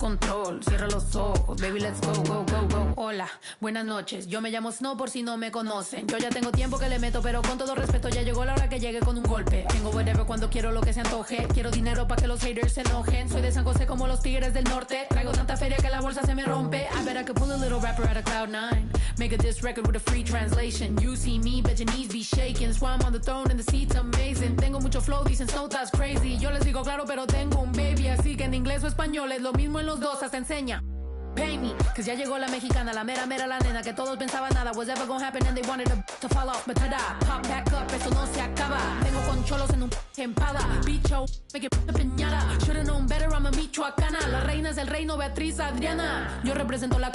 Control, cierra los ojos, baby, let's go, go, go, go. Hola, buenas noches, yo me llamo Snow por si no me conocen. Yo ya tengo tiempo que le meto, pero con todo respeto ya llegó la hora que llegue con un golpe. Tengo whatever cuando quiero lo que se antoje. Quiero dinero para que los haters se enojen. Soy de San José como los tigres del norte. Traigo tanta feria que la bolsa se me rompe. I bet I could pull a little rapper out of Cloud9. Make a diss record with a free translation. You see me, bet your knees be shaking. Swam on the throne and the seat's amazing. Tengo mucho flow, dicen Snow, that's crazy. Yo les digo claro, pero tengo un baby. Así que en inglés o español es lo mismo en los dos, hasta enseña. Pay me, cause ya llegó la mexicana, la mera mera la nena, que todos pensaban nada was ever gonna happen and they wanted to fall off, but tada, pop back up, eso no se acaba. Tengo concholos en un empada, bicho, me que piñara. Should've known better, I'm a michoacana. Las reinas del reino, Beatriz, Adriana. Yo represento la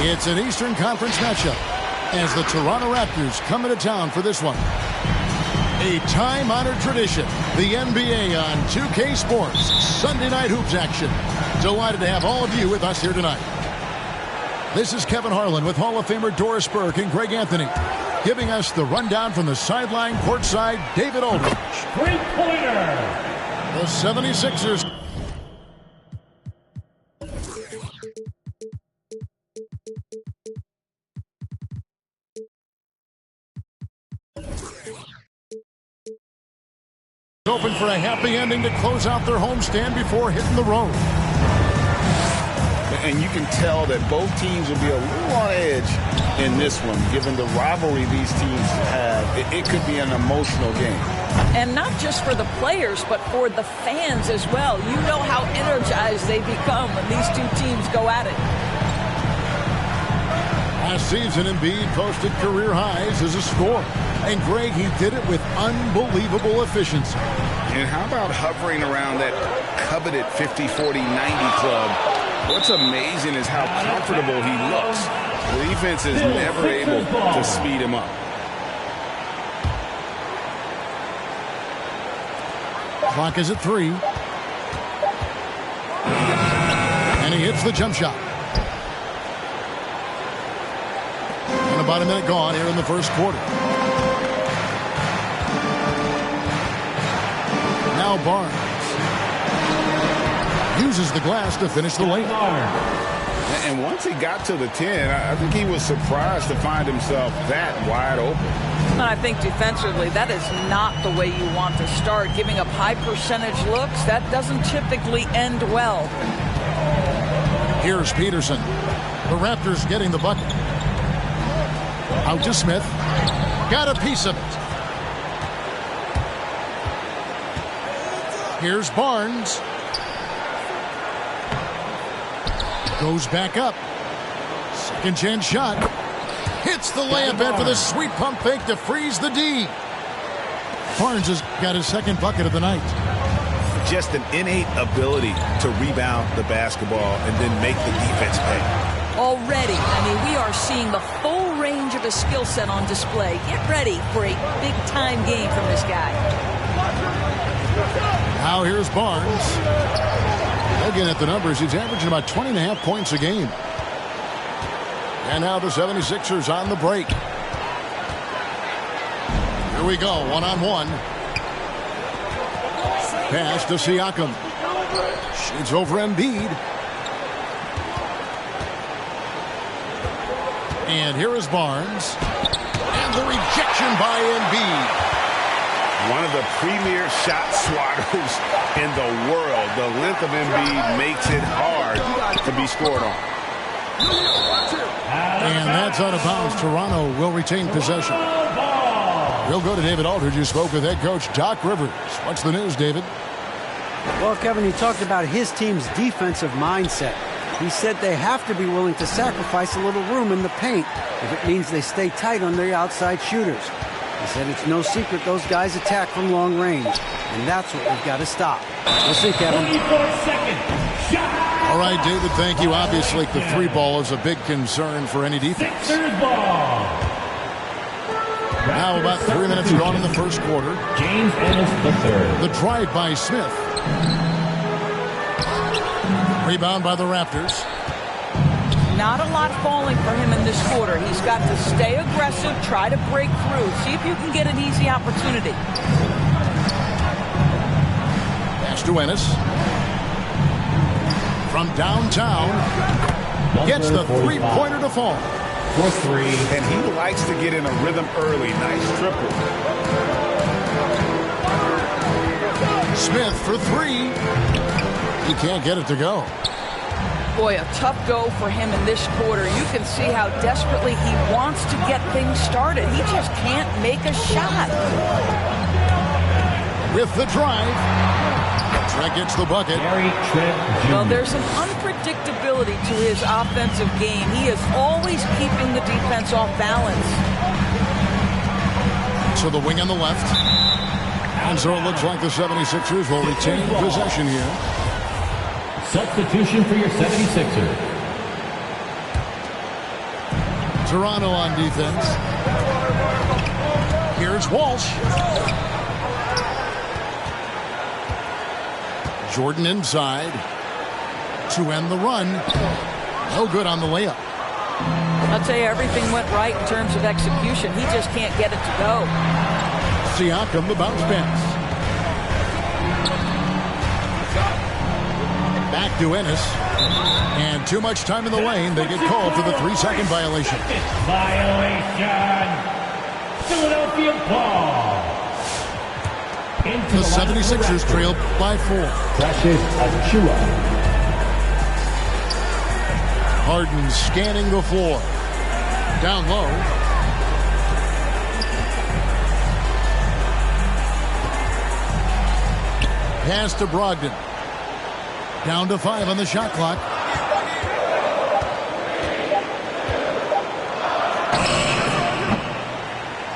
It's an Eastern Conference matchup as the Toronto Raptors come into town for this one. A time-honored tradition, the NBA on 2K Sports, Sunday Night Hoops action. Delighted to have all of you with us here tonight. This is Kevin Harlan with Hall of Famer Doris Burke and Greg Anthony, giving us the rundown from the sideline courtside, David Aldridge. Three-pointer! The 76ers. Open for a happy ending to close out their homestand before hitting the road. And you can tell that both teams will be a little on edge in this one, given the rivalry these teams have. It could be an emotional game. And not just for the players, but for the fans as well. You know how energized they become when these two teams go at it. Last season, Embiid posted career highs as a scorer. And Greg, he did it with unbelievable efficiency. And how about hovering around that coveted 50, 40, 90 club? What's amazing is how comfortable he looks. The defense is never able to speed him up. Clock is at 3. And he hits the jump shot. And about a minute gone here in the first quarter. Now Barnes uses the glass to finish the lane. And once he got to the 10, I think he was surprised to find himself that wide open. And I think defensively, that is not the way you want to start. Giving up high percentage looks, that doesn't typically end well. Here's Peterson. The Raptors getting the bucket. Out to Smith. Got a piece of it. Here's Barnes. Goes back up. Second chance shot. Hits the layup after the sweet pump fake to freeze the D. Barnes has got his second bucket of the night. Just an innate ability to rebound the basketball and then make the defense pay. Already, we are seeing the full range of his skill set on display. Get ready for a big-time game from this guy. Now here's Barnes. Looking at the numbers, he's averaging about 20.5 points a game. And now the 76ers on the break. Here we go, one-on-one. Pass to Siakam. Shoots over Embiid. And here is Barnes. And the rejection by Embiid. One of the premier shot swatters in the world. The length of Embiid makes it hard to be scored on. And that's out of bounds. Toronto will retain possession. We'll go to David Aldridge, who spoke with head coach Doc Rivers. What's the news, David? Well, Kevin, he talked about his team's defensive mindset. He said they have to be willing to sacrifice a little room in the paint if it means they stay tight on their outside shooters. He said it's no secret those guys attack from long range. and that's what we've got to stop. We'll see, Kevin. 24-second shot. All right, David, thank you. Obviously, the three ball is a big concern for any defense. Sixers ball. Now about 3 minutes gone in the first quarter. James Ennis III. The drive by Smith. Rebound by the Raptors. Not a lot falling for him in this quarter. He's got to stay aggressive, try to break through. See if you can get an easy opportunity. Pass to Ennis. From downtown. Gets the three-pointer to fall. For three. And he likes to get in a rhythm early. Nice triple. Smith for three. He can't get it to go. Boy, a tough go for him in this quarter. You can see how desperately he wants to get things started. He just can't make a shot. With the drive. Trent gets the bucket. Gary Trent Jr. Well, there's an unpredictability to his offensive game. He is always keeping the defense off balance. To the wing on the left. And so it looks like the 76ers will retain possession here. Substitution for your 76ers. Toronto on defense. Here's Walsh. Jordan inside to end the run. No good on the layup. I'll tell you, everything went right in terms of execution. He just can't get it to go. Siakam, the bounce pass. Back to Ennis. And too much time in the lane. They get called for the 3-second violation. Violation. Philadelphia ball. The 76ers trail by 4. Precious Achiuwa. Harden scanning the floor. Down low. Pass to Brogdon. Down to 5 on the shot clock.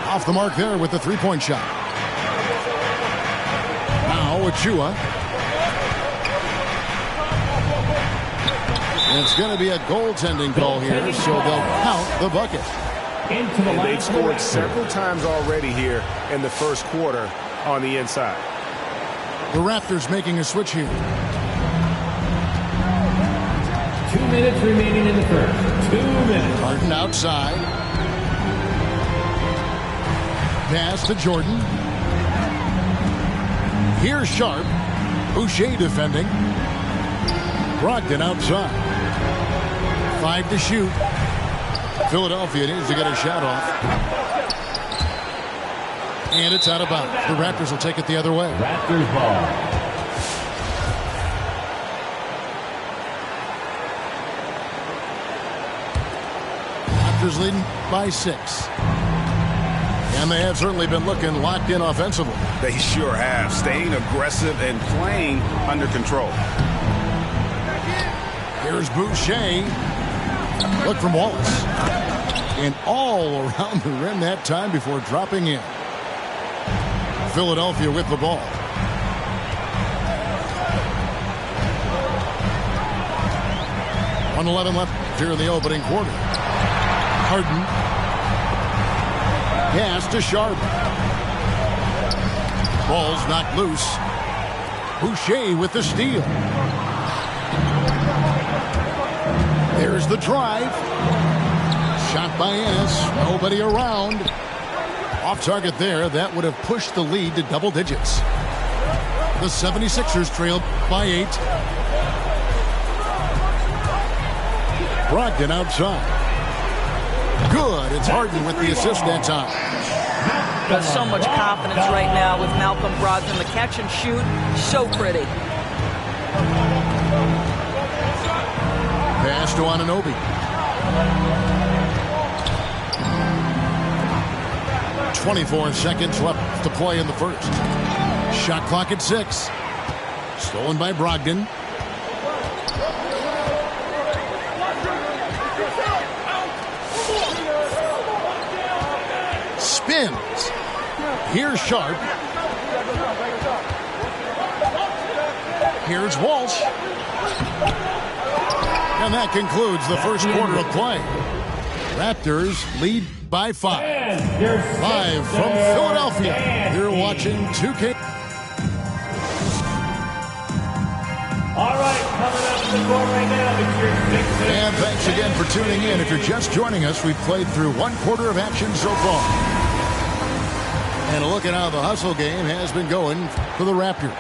Off the mark there with the three-point shot. Now Achiuwa. It's going to be a goaltending call here, so they'll count the bucket. And they've scored several times already here in the first quarter on the inside. The Raptors making a switch here. 2 minutes remaining in the first. 2 minutes. Harden outside. Pass to Jordan. Here's Sharp. Boucher defending. Brogdon outside. 5 to shoot. Philadelphia needs to get a shot off. And it's out of bounds. The Raptors will take it the other way. Raptors ball. Raptors leading by 6. And they have certainly been looking locked in offensively. They sure have. Staying aggressive and playing under control. Here's Boucher. Look from Wallace. And all around the rim that time before dropping in. Philadelphia with the ball. .11 left here in the opening quarter. Harden. Pass to Sharp. Ball's knocked loose. Boucher with the steal. There's the drive. Shot by Ennis. Nobody around. Off target there. That would have pushed the lead to double digits. The 76ers trailed by 8. Brogdon outside. Good. It's Harden with the assist that time. Got so much confidence right now with Malcolm Brogdon. The catch and shoot, so pretty. Pass to Anunoby. 24 seconds left to play in the first. Shot clock at 6. Stolen by Brogdon. Spins. Here's Sharp. Here's Walsh. And that concludes the first quarter of play. Raptors lead by 5. Live from Philadelphia, you're watching 2K. All right, coming up to the court right now, it's your sixth. And thanks again for tuning in. If you're just joining us, we've played through one quarter of action so far. And a look at how the hustle game has been going for the Raptors.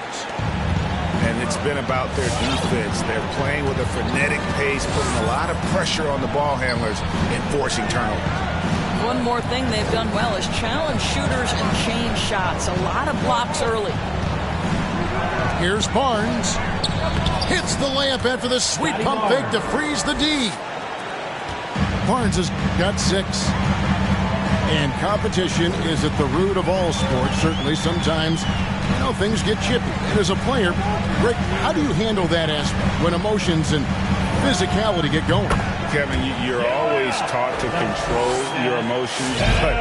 And it's been about their defense. They're playing with a frenetic pace, putting a lot of pressure on the ball handlers and forcing turnovers. One more thing they've done well is challenge shooters and change shots. A lot of blocks early. Here's Barnes. Hits the layup after the sweet pump fake to freeze the D. Barnes has got 6. And competition is at the root of all sports. Certainly sometimes, things get chippy. And as a player, Rick, how do you handle that aspect when emotions and physicality get going? Kevin, you're always taught to control your emotions, but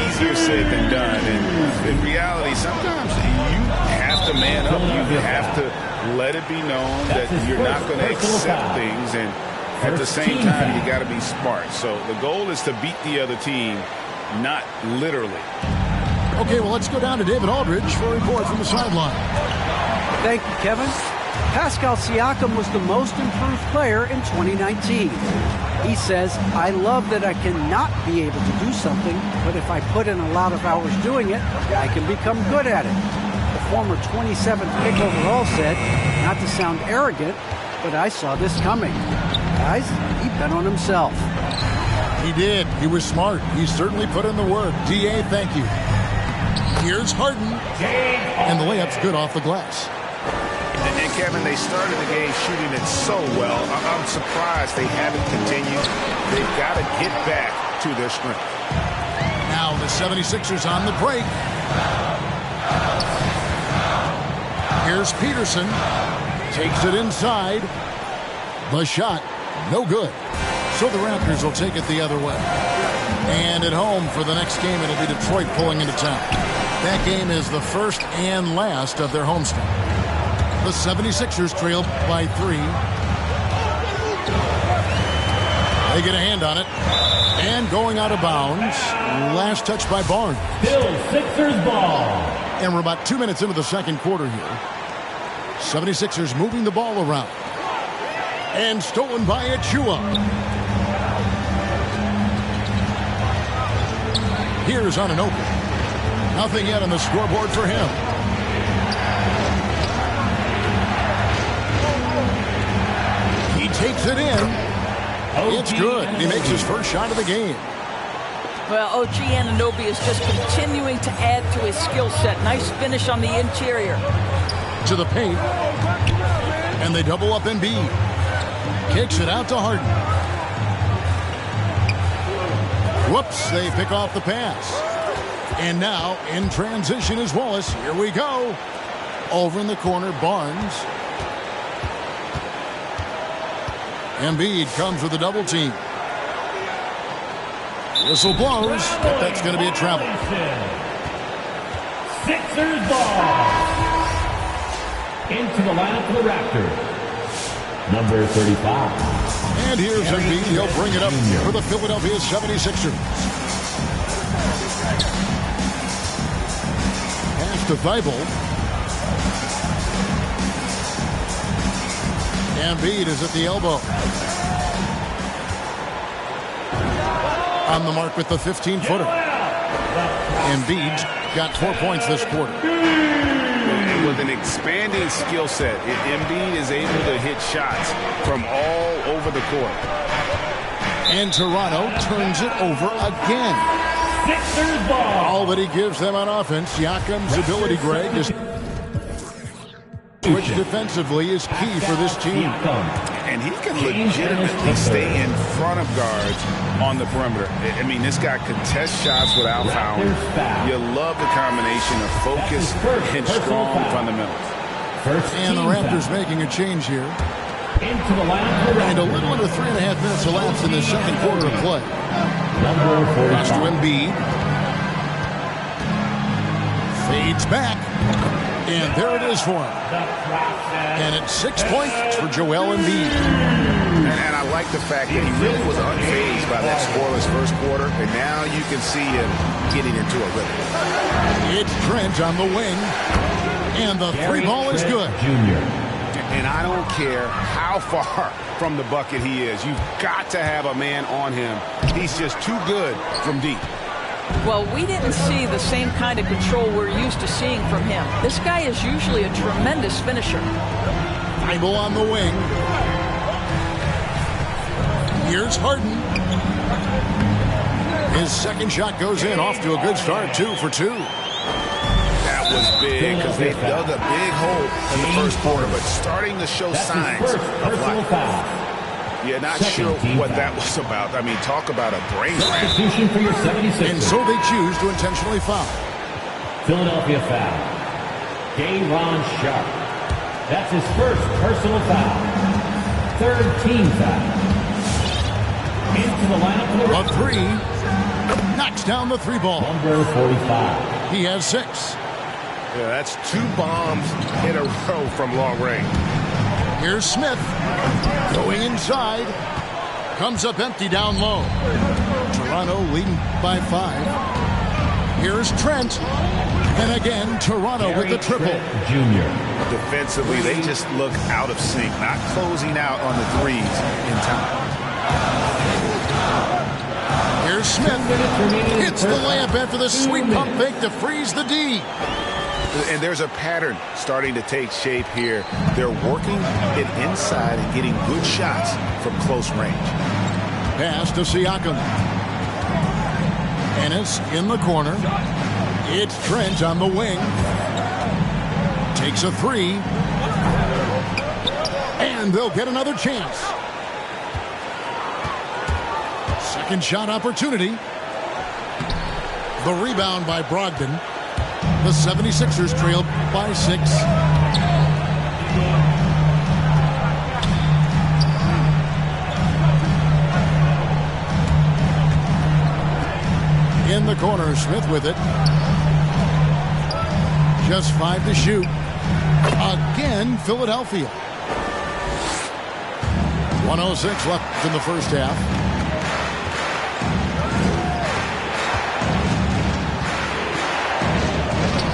easier said than done. And in reality, sometimes you have to man up. You have to let it be known that you're not going to accept things. And at the same time, you got to be smart. So the goal is to beat the other team, not literally. Okay, well, let's go down to David Aldridge for a report from the sideline. Thank you, Kevin. Pascal Siakam was the most improved player in 2019. He says, I love that I cannot be able to do something, but if I put in a lot of hours doing it, I can become good at it. The former 27th pick overall said, not to sound arrogant, but I saw this coming. Guys, he bet on himself. He did. He was smart. He certainly put in the work. D.A., thank you. Here's Harden. And the layup's good off the glass. And Kevin, they started the game shooting it so well. I'm surprised they haven't continued. They've got to get back to their strength. Now the 76ers on the break. Here's Peterson. Takes it inside. The shot, no good. So the Raptors will take it the other way. And at home for the next game, it'll be Detroit pulling into town. That game is the first and last of their homestand. The 76ers trail by 3. They get a hand on it. And going out of bounds. Last touch by Barnes. Still Sixers ball. And we're about 2 minutes into the second quarter here. 76ers moving the ball around. And stolen by Achua. Here's Anunoby. Nothing yet on the scoreboard for him. He takes it in. It's good. He makes his first shot of the game. Well, OG Anunoby is just continuing to add to his skill set. Nice finish on the interior. To the paint. And they double up Embiid. Kicks it out to Harden. Whoops, they pick off the pass. And now in transition is Wallace. Here we go. Over in the corner, Barnes. Embiid comes with a double team. Whistle blows, but that's going to be a travel. Sixers ball. Into the lineup for the Raptors. Number 35. And here's Embiid. He'll bring it up for the Philadelphia 76ers. Pass to Thibault. Embiid is at the elbow. On the mark with the 15-footer. Embiid's got 4 points this quarter. With an expanding skill set, Embiid is able to hit shots from all over the court. And Toronto turns it over again. Sixers ball. All that he gives them on offense, Siakam's ability, Greg, is which defensively is key for this team. And he can legitimately stay in front of guards on the perimeter. I mean, this guy contests shots without fouling. You love the combination of focus and strong fundamentals. And the Raptors making a change here. Into the lineup. And a little under 3.5 minutes elapsed in the second quarter of play. Number 45. Pass to Embiid. Fades back. And there it is for him. And it's 6 points for Joel Embiid. And I like the fact that he really was unfazed by that scoreless first quarter, and now you can see him getting into a rhythm. It's Trent on the wing, and the three ball is good. And I don't care how far from the bucket he is. You've got to have a man on him. He's just too good from deep. Well, we didn't see the same kind of control we're used to seeing from him. This guy is usually a tremendous finisher. Bible on the wing. Here's Harden. His second shot goes in, off to a good start, 2 for 2. That was big because they dug a big hole in the first quarter, but starting to show signs of life. Yeah, not sure what that was about. I mean, talk about a brain cramp. For your 76ers. And so they choose to intentionally foul. Philadelphia foul. Day'Ron Sharpe. That's his first personal foul. Third team foul. Into the lineup for the A three. Knocks down the three ball. Number 45. He has 6. Yeah, that's 2 bombs in a row from long range. Here's Smith. Going inside. Comes up empty down low. Toronto leading by 5. Here's Trent. And again, Toronto with the triple. Junior. Defensively, they just look out of sync, not closing out on the threes in time. Here's Smith. Hits the layup after the sweet pump fake to freeze the D. And there's a pattern starting to take shape here. They're working it inside and getting good shots from close range. Pass to Siakam. Ennis in the corner. It's Trent on the wing. Takes a 3. And they'll get another chance. Second shot opportunity. The rebound by Brogdon. The 76ers trailed by 6. In the corner, Smith with it. Just 5 to shoot. Again, Philadelphia. 1:06 left in the first half.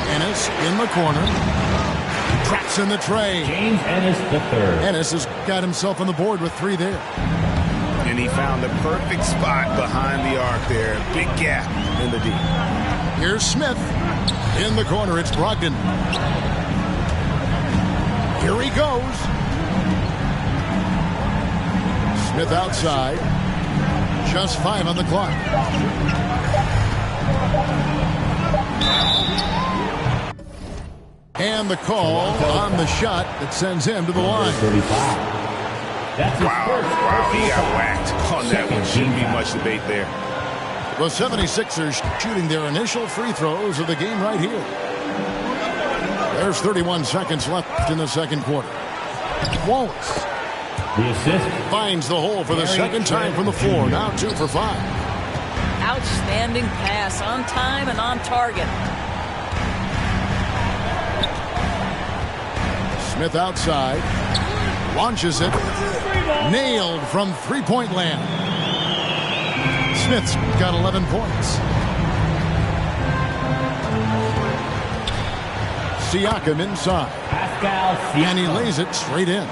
Ennis in the corner. Traps in the tray. James Ennis III. Ennis has got himself on the board with 3 there. And he found the perfect spot behind the arc there. Big gap in the D. Here's Smith. In the corner, it's Brogdon. Here he goes. Smith outside. Just 5 on the clock. And the call on the shot that sends him to the line. 35. That's his first Wow, he got foul. whacked on that one. Shouldn't be much debate there. The 76ers shooting their initial free throws of the game right here. There's 31 seconds left in the second quarter. Wallace The assist. finds the hole for the second time from the floor. Now 2 for 5. Outstanding pass, on time and on target. Smith outside. Launches it. Nailed from three-point land. Smith's got 11 points. Siakam inside. Pascal Siakam. And he lays it straight in.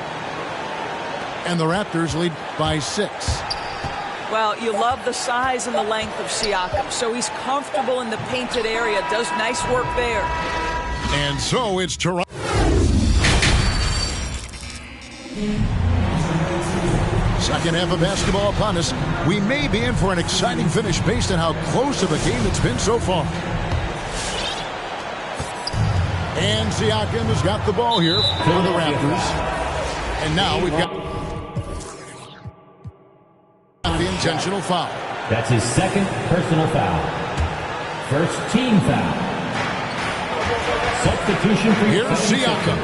And the Raptors lead by 6. Well, you love the size and the length of Siakam, so he's comfortable in the painted area, does nice work there. And so it's Toronto. Second half of basketball upon us. We may be in for an exciting finish based on how close of a game it's been so far. And Siakam has got the ball here for the Raptors. And now we've got the intentional foul. That's his second personal foul. First team foul. Substitution for Here's Siakam.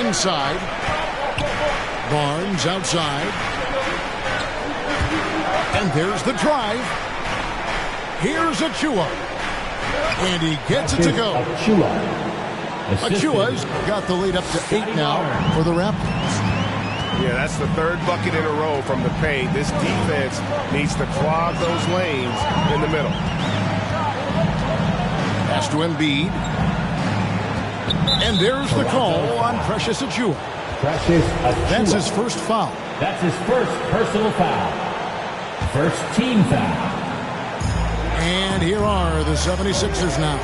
Inside. Barnes outside. And there's the drive. Here's Achua. And he gets it to go. Achua. Achua's got the lead up to 8 now for the Raptors. Yeah, that's the third bucket in a row from the paint. This defense needs to clog those lanes in the middle. Pass to Embiid. And there's the call on Precious Achiuwa. That's his first foul. That's his first personal foul. First team foul. And here are the 76ers now.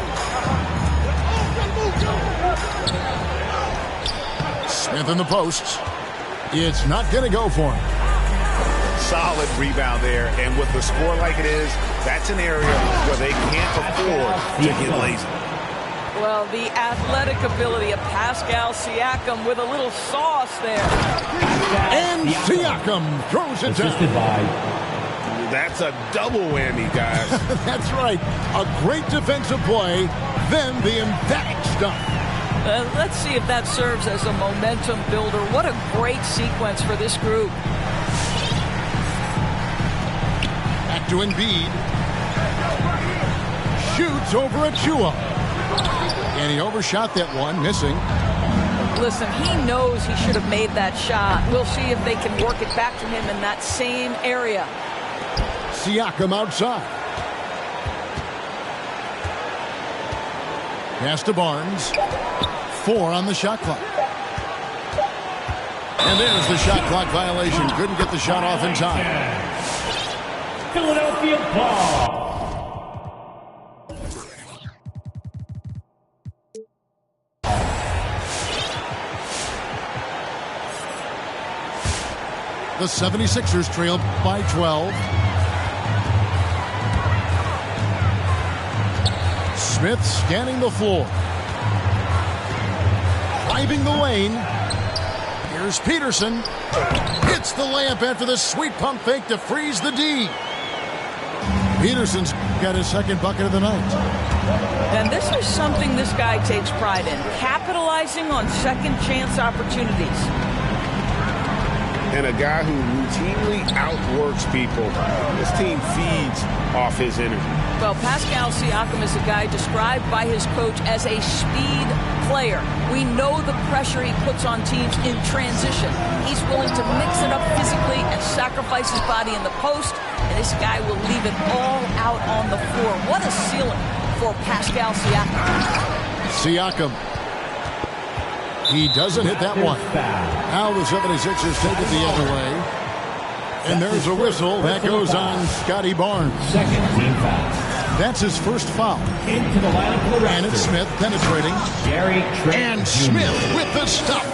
Smith in the posts. It's not going to go for him. Solid rebound there, and with the score like it is, that's an area where they can't afford to get lazy. Well, the athletic ability of Pascal Siakam with a little sauce there. And Siakam throws it down. That's a double whammy, guys. That's right. A great defensive play, then the emphatic stuff. Let's see if that serves as a momentum builder. What a great sequence for this group. Back to Embiid. Shoots over Achiuwa. And he overshot that one, missing. Listen, he knows he should have made that shot. We'll see if they can work it back to him in that same area. Siakam outside. Pass to Barnes. 4 on the shot clock. And there's the shot clock violation. Couldn't get the shot off in time. Philadelphia ball. The 76ers trail by 12. Smith scanning the floor. Driving the lane. Here's Peterson. Hits the layup after the sweet pump fake to freeze the D. Peterson's got his second bucket of the night. And this is something this guy takes pride in. Capitalizing on second chance opportunities. And a guy who routinely outworks people. This team feeds off his energy. Well, Pascal Siakam is a guy described by his coach as a speed player. We know the pressure he puts on teams in transition. He's willing to mix it up physically and sacrifice his body in the post. And this guy will leave it all out on the floor. What a ceiling for Pascal Siakam. Siakam. He doesn't hit that one. Now the 76ers take it the other way. And there's a whistle. That goes on Scotty Barnes. Second team foul. That's his first foul. Into the lineup for the Raptors. And it's Smith penetrating. Gary Trent And Jr. Smith with the stuff.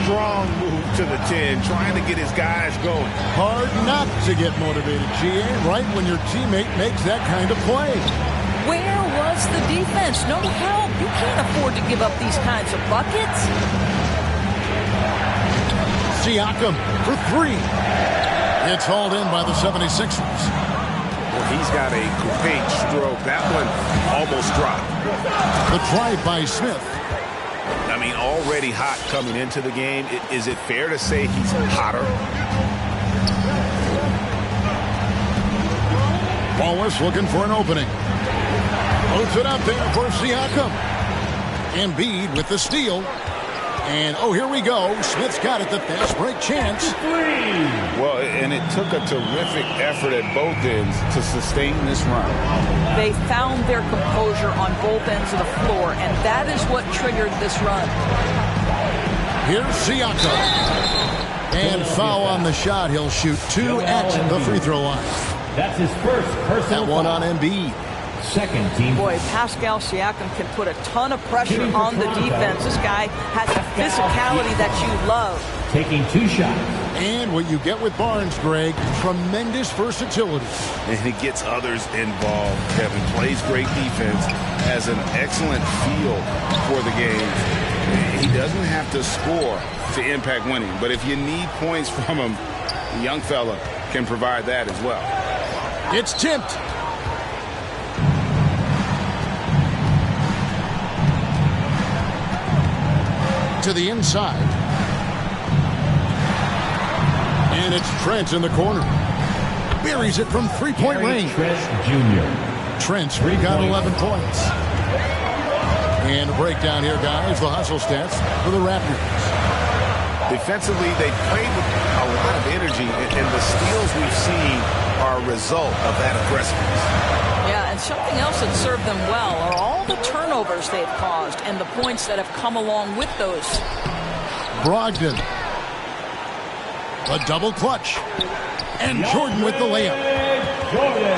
Strong move to the 10, trying to get his guys going. Hard not to get motivated, GA, right when your teammate makes that kind of play. Where was the defense? No help. You can't afford to give up these kinds of buckets. Siakam for 3. It's hauled in by the 76ers. Well, he's got a great stroke. That one almost dropped. The drive by Smith. I mean, already hot coming into the game. Is it fair to say he's hotter? Wallace looking for an opening. Puts it up there for Siakam. Embiid with the steal. And, oh, here we go. Smith's got it. The fast break chance. Well, and it took a terrific effort at both ends to sustain this run. They found their composure on both ends of the floor, and that is what triggered this run. Here's Siakam. And foul on the shot. He'll shoot 2 at the free throw line. That's his first personal That one foul. on Embiid. Second team. Boy, Pascal Siakam can put a ton of pressure on the defense. This guy has the physicality that you love. Taking 2 shots. And what you get with Barnes, Greg, tremendous versatility. And he gets others involved. Kevin plays great defense, has an excellent feel for the game. He doesn't have to score to impact winning, but if you need points from him, the young fella can provide that as well. It's tipped. To the inside. And it's Trent in the corner. Buries it from three-point range. Trent Jr. Trent's got 11 points. And a breakdown here, guys. The hustle stats for the Raptors. Defensively, they played with a lot of energy, and the steals we've seen are a result of that aggressiveness. Yeah, and something else that served them well are all the turnovers they've caused and the points that have come along with those. Brogdon. A double clutch. And Jordan with the layup.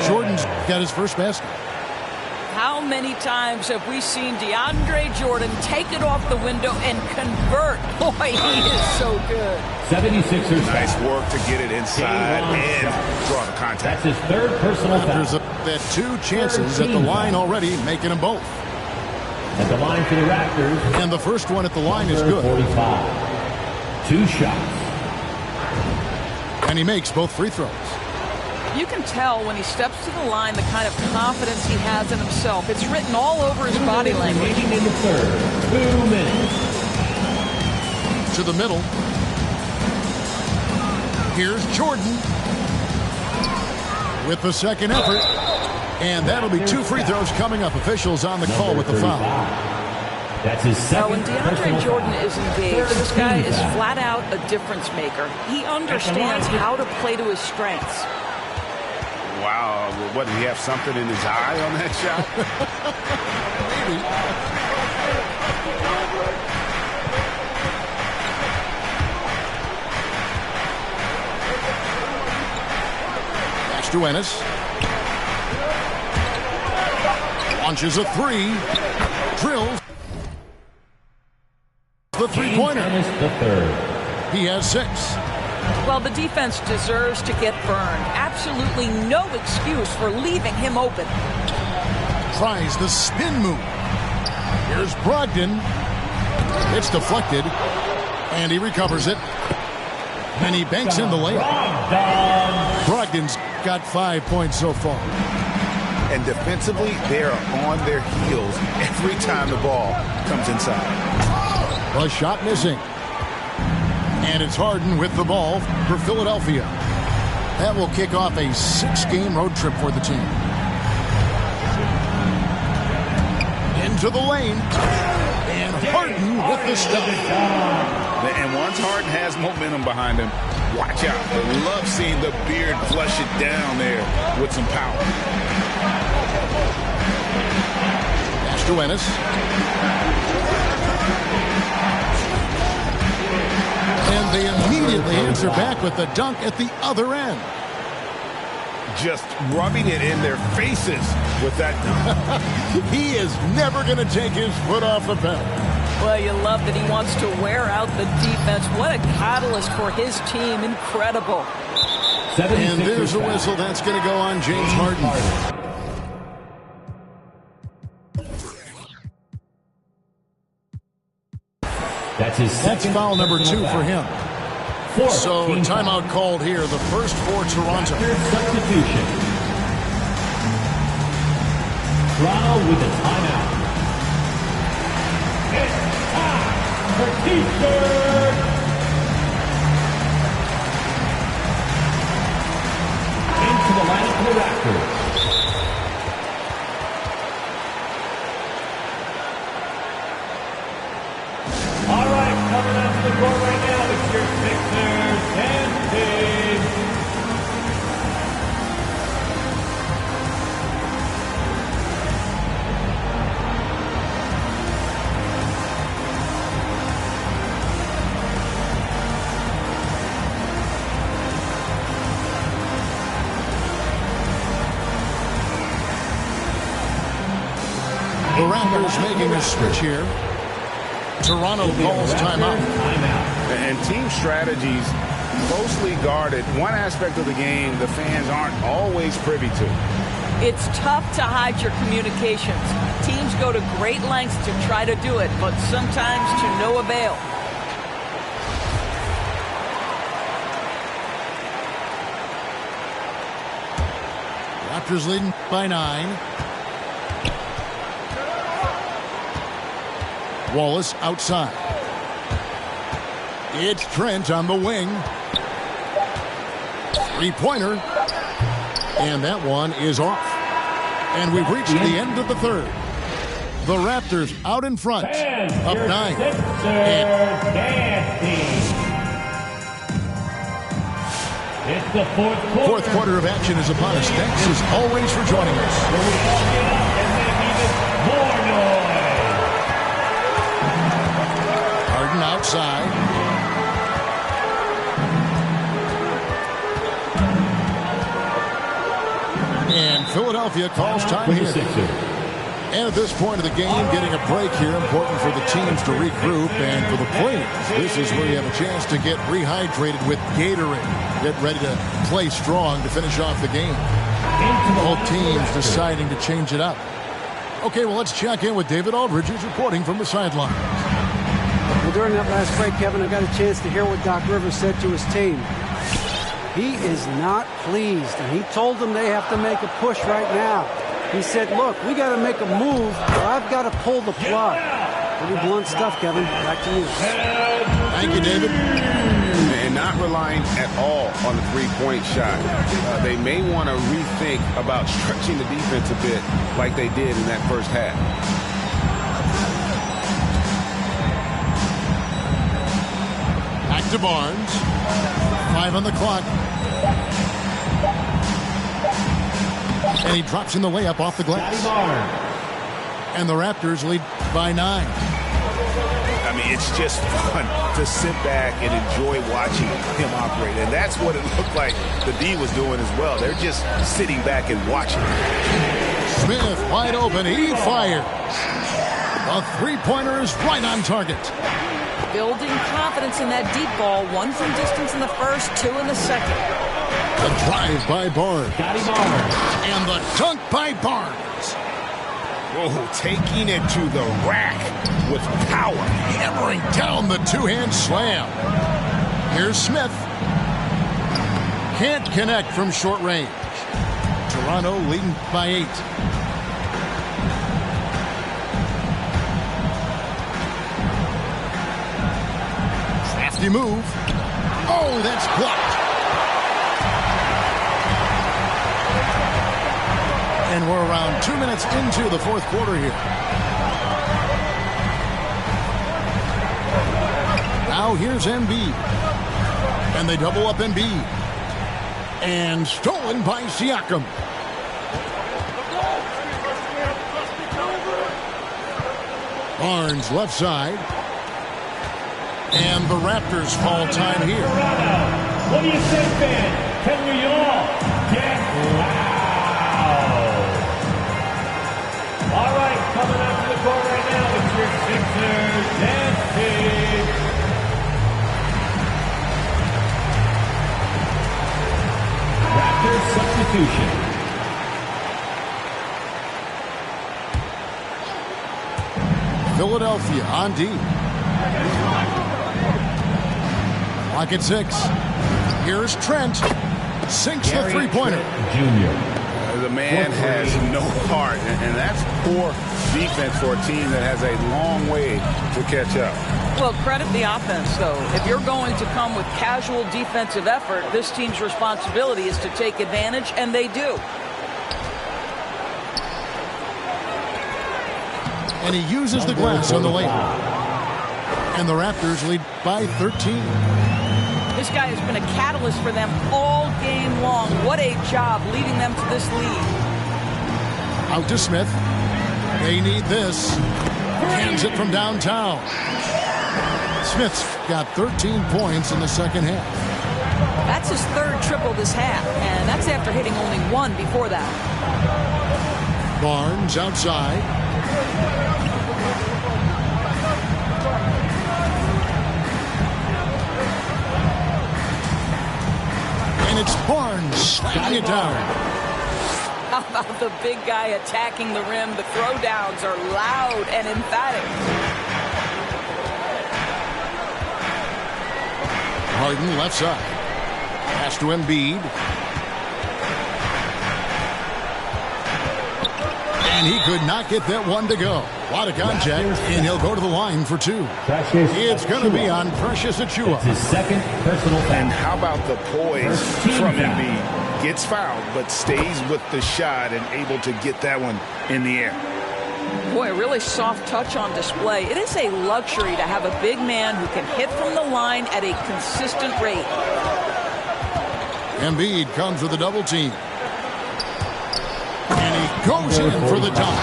Jordan's got his first basket. How many times have we seen DeAndre Jordan take it off the window and convert? Boy, he is so good. 76ers. Nice work to get it inside and draw the contact. That's his third personal foul. There's had 2 chances at the line already, making them both. At the line for the Raptors. And the first one at the line is good. 45. 2 shots. And he makes both free throws. You can tell when he steps to the line the kind of confidence he has in himself. It's written all over his body language. Remaining in the third. 2 minutes. To the middle. Here's Jordan with the second effort. And that'll be 2 free throws coming up. Officials on the call with the foul. That's his second. When DeAndre Jordan is engaged, this guy is flat out a difference maker. He understands how to play to his strengths. Wow, what, did he have something in his eye on that shot? Maybe. Pass to Ennis. Launches a 3. Drills. The three-pointer. The third. He has 6. Well, the defense deserves to get burned. Absolutely no excuse for leaving him open. Tries the spin move. Here's Brogdon. It's deflected. And he recovers it. And he banks in the layup. Brogdon's got 5 points so far. And defensively, they are on their heels every time the ball comes inside. A shot missing. And it's Harden with the ball for Philadelphia. That will kick off a 6-game road trip for the team. Into the lane. And Harden with the stop. And once Harden has momentum behind him, watch out. I love seeing the beard flush it down there with some power. Pass to Ennis. And they immediately answer back with the dunk at the other end. Just rubbing it in their faces with that dunk. He is never going to take his foot off the pedal. Well, you love that he wants to wear out the defense. What a catalyst for his team. Incredible. And there's a whistle. That's going to go on James Harden. That's foul number 2 for him. So timeout called here. The first for Toronto. Substitution. Toronto with a timeout. It's time for T-shirt. Into the lineup for the Raptors. All right, coming up to the court right now, it's your Sixers and Kings. The Raptors making a switch here. Toronto calls timeout. And team strategies closely guarded. One aspect of the game the fans aren't always privy to. It's tough to hide your communications. Teams go to great lengths to try to do it, but sometimes to no avail. Raptors leading by 9. Wallace outside. It's Trent on the wing. 3-pointer. And that one is off. And we've reached the end of the third. The Raptors out in front, up 9. It's the fourth quarter of action is upon us. Thanks as always for joining us. Harden outside. And Philadelphia calls time here. And at this point of the game, getting a break here, important for the teams to regroup. And for the players, this is where you have a chance to get rehydrated with Gatorade. Get ready to play strong to finish off the game. Both teams deciding to change it up. Okay, well, let's check in with David Aldridge, who's reporting from the sideline. Well, during that last break, Kevin, I got a chance to hear what Doc Rivers said to his team. He is not pleased, and he told them they have to make a push right now. He said, look, we got to make a move, or I've got to pull the plug. Pretty blunt stuff, Kevin. Back to you. Thank you, David. And not relying at all on the three-point shot. They may want to rethink about stretching the defense a bit like they did in that first half. Back to Barnes. 5 on the clock. And he drops in the layup off the glass. And the Raptors lead by 9. I mean, it's just fun to sit back and enjoy watching him operate. And that's what it looked like the D was doing as well. They're just sitting back and watching. Smith wide open. He fires. A three-pointer is right on target. Building confidence in that deep ball. 1 from distance in the first, 2 in the second. The drive by Barnes. And the dunk by Barnes. Oh, taking it to the rack with power. Hammering down the two-hand slam. Here's Smith. Can't connect from short range. Toronto leading by 8. Crafty move. Oh, that's blocked. And we're around 2 minutes into the fourth quarter here. Now here's Embiid. And they double up Embiid. And stolen by Siakam. Barnes left side. And the Raptors call time here. What do you say, fans? Can we all get loud? All right, coming up to the court right now, it's your Sixers dancing. Raptors substitution. Philadelphia on D. Clock at 6. Here's Trent. Sinks the three-pointer. Junior. The man has no heart, and that's poor defense for a team that has a long way to catch up. Well, credit the offense, though. If you're going to come with casual defensive effort, this team's responsibility is to take advantage, and they do. And he uses the glass on the layup. And the Raptors lead by 13. This guy has been a catalyst for them all game long. What a job leading them to this lead. Out to Smith. They need this. Hands it from downtown. Smith's got 13 points in the second half. That's his third triple this half, and that's after hitting only 1 before that. Barnes outside. And it's Barnes slamming it down. How about the big guy attacking the rim? The throwdowns are loud and emphatic. Harden left side. Pass to Embiid. And he could not get that one to go. A lot of contact, and he'll go to the line for 2. It's going to be on Precious Achiuwa. His second personal foul. And how about the poise from Embiid? Gets fouled, but stays with the shot and able to get that one in the air. Boy, a really soft touch on display. It is a luxury to have a big man who can hit from the line at a consistent rate. Embiid comes with a double team. And he goes in for the dunk.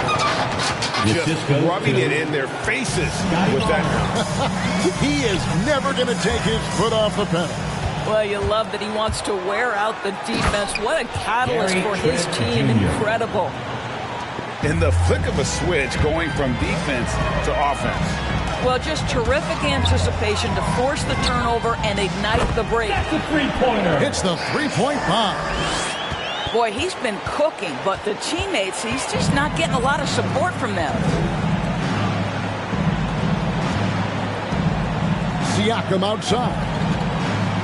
Just rubbing it in their faces with that. He is never going to take his foot off the pedal. Well, you love that he wants to wear out the defense. What a catalyst for his team. Incredible. In the flick of a switch, going from defense to offense. Well, just terrific anticipation to force the turnover and ignite the break. That's the three-pointer. It's the three-point bomb. Boy, he's been cooking, but the teammates, he's just not getting a lot of support from them. Siakam outside.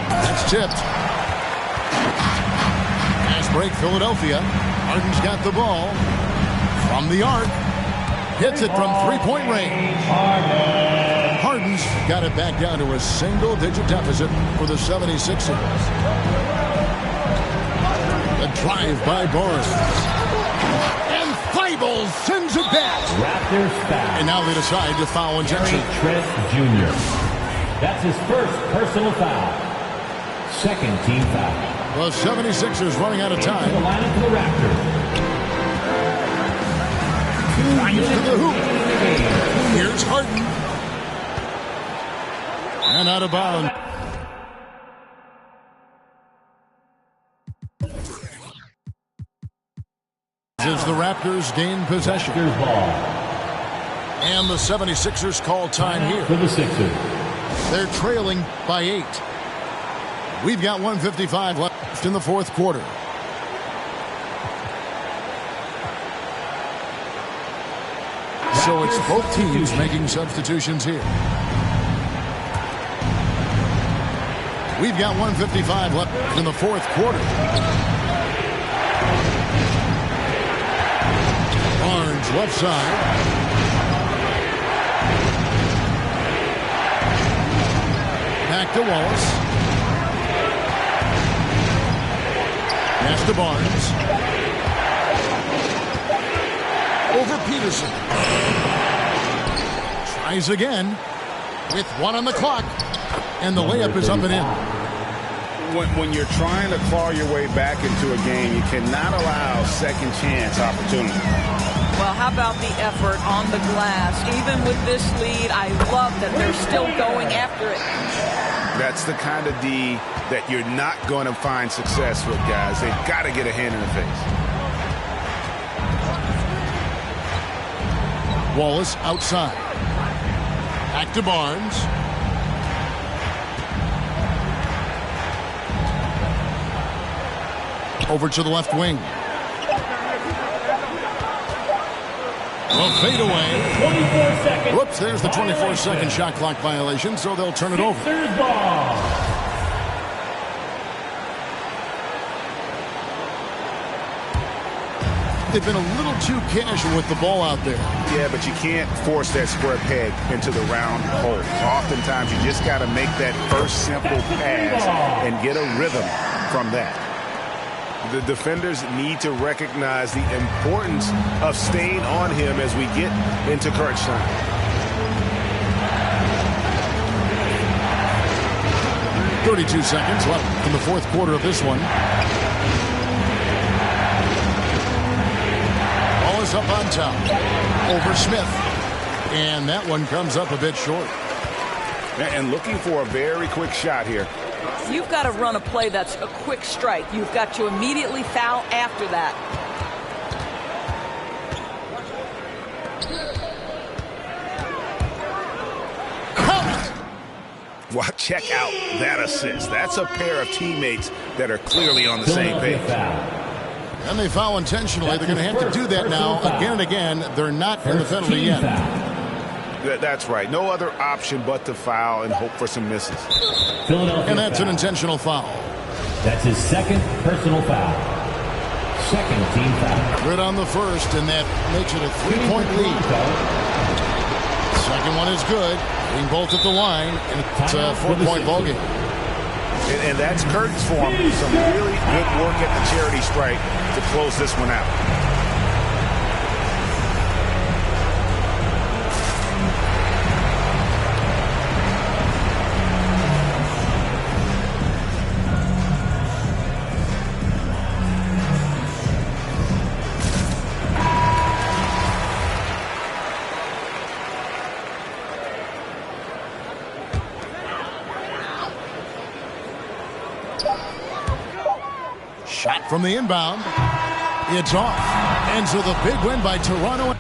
That's tipped. Pass break, Philadelphia. Harden's got the ball. From the arc. Hits it from three-point range. Harden's got it back down to a single-digit deficit for the 76ers. The drive by Barnes. And Thibault sends it back. Raptors foul. And now they decide to foul injection. Trent Jr. That's his first personal foul. Second team foul. The 76ers running out of time. To the lineup for the Raptors. Drives to the hoop. Here's Harden. And out of bounds. As the Raptors gain possession. Raptors ball. And the 76ers call time here. For the Sixers. They're trailing by 8. We've got 1:55 left in the fourth quarter. So it's both teams making substitutions here. We've got 1:55 left in the fourth quarter. Barnes left side. Back to Wallace. Pass to Barnes. Over Peterson. Tries again with 1 on the clock. And the layup is up and in. When you're trying to claw your way back into a game, you cannot allow second chance opportunity. Well, how about the effort on the glass? Even with this lead, I love that they're still going after it. That's the kind of D that you're not going to find success with, guys. They've got to get a hand in the face. Wallace outside. Back to Barnes. Over to the left wing. Well, fade away. 24 seconds. Whoops, there's the 24-second shot clock violation, so they'll turn it over. Sixers ball. They've been a little too casual with the ball out there. Yeah, but you can't force that square peg into the round hole. Oftentimes, you just got to make that first simple pass and get a rhythm from that. The defenders need to recognize the importance of staying on him as we get into crunch time. .32 seconds left in the fourth quarter of this one. Ball is up on top. Over Smith. And that one comes up a bit short. And looking for a very quick shot here. You've got to run a play that's a quick strike. You've got to immediately foul after that. Well, check out that assist. That's a pair of teammates that are clearly on the same page. And they foul intentionally. They're going to have to do that now again and again. They're not in the penalty yet. That's right. No other option but to foul and hope for some misses. And that's an intentional foul. That's his second personal foul. Second team foul. Good on the first, and that makes it a 3-point lead. Second one is good. Being both at the line, and it's a 4-point ball game. And that's curtains for him. Some really good work at the charity stripe to close this one out. From the inbound, it's off. Ends with a big win by Toronto.